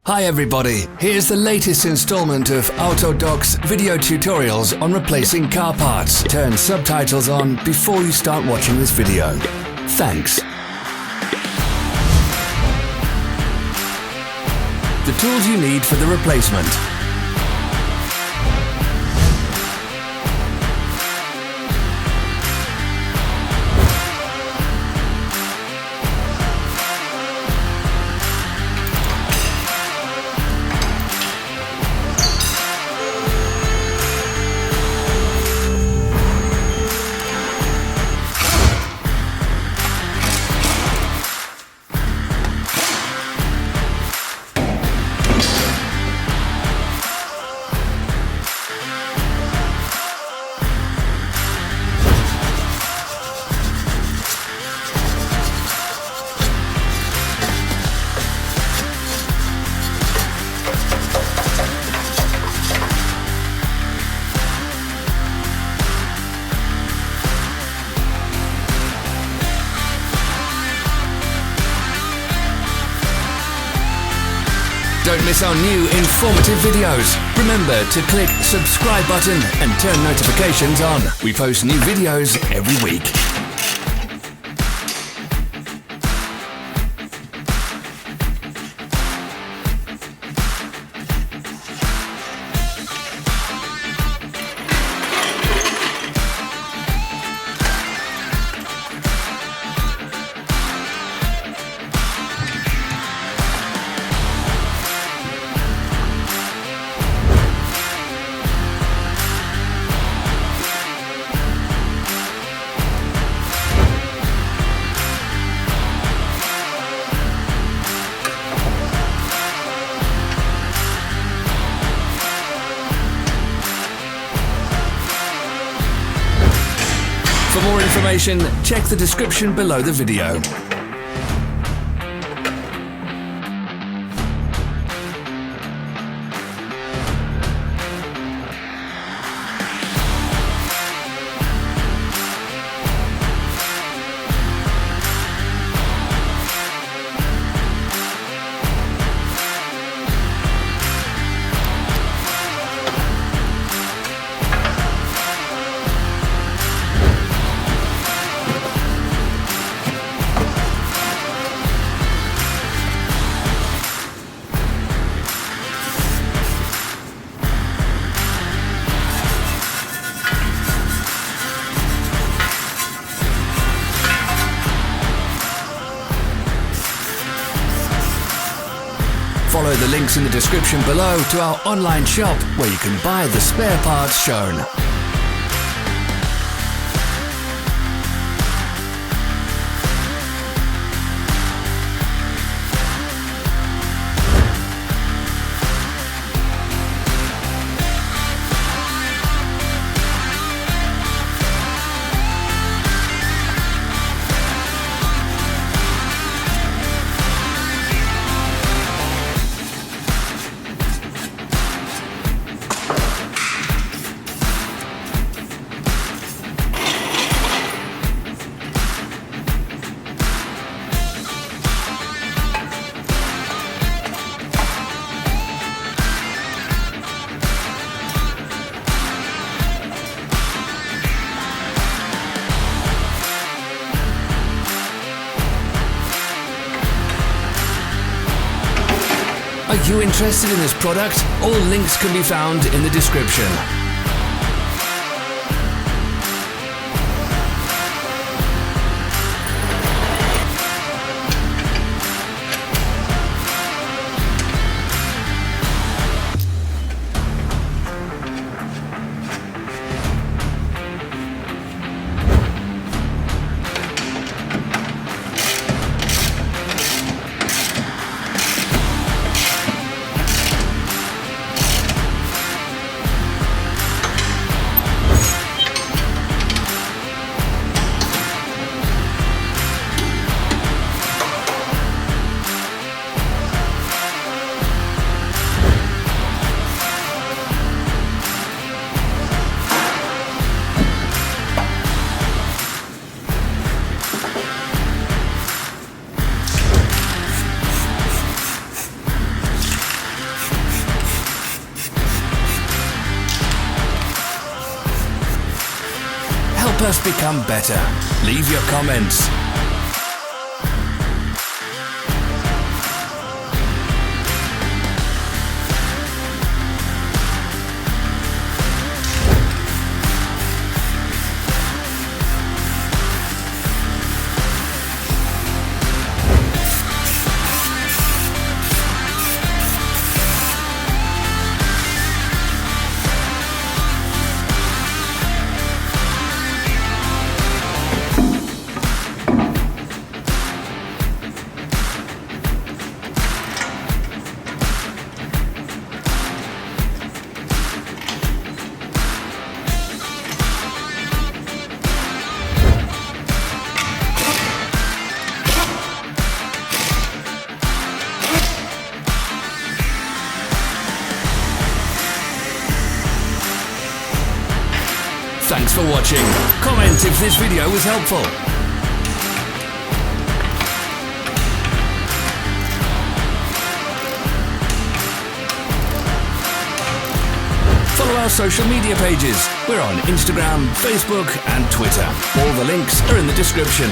Hi everybody, here's the latest installment of Autodoc's video tutorials on replacing car parts. Turn subtitles on before you start watching this video. Thanks. The tools you need for the replacement. Don't miss our new informative videos. Remember to click subscribe button and turn notifications on. We post new videos every week. For more information, check the description below the video. Follow the links in the description below to our online shop where you can buy the spare parts shown. Are you interested in this product? All links can be found in the description. us become better. Leave your comments. Thanks for watching. Comment if this video was helpful. Follow our social media pages. We're on Instagram, Facebook and Twitter. All the links are in the description.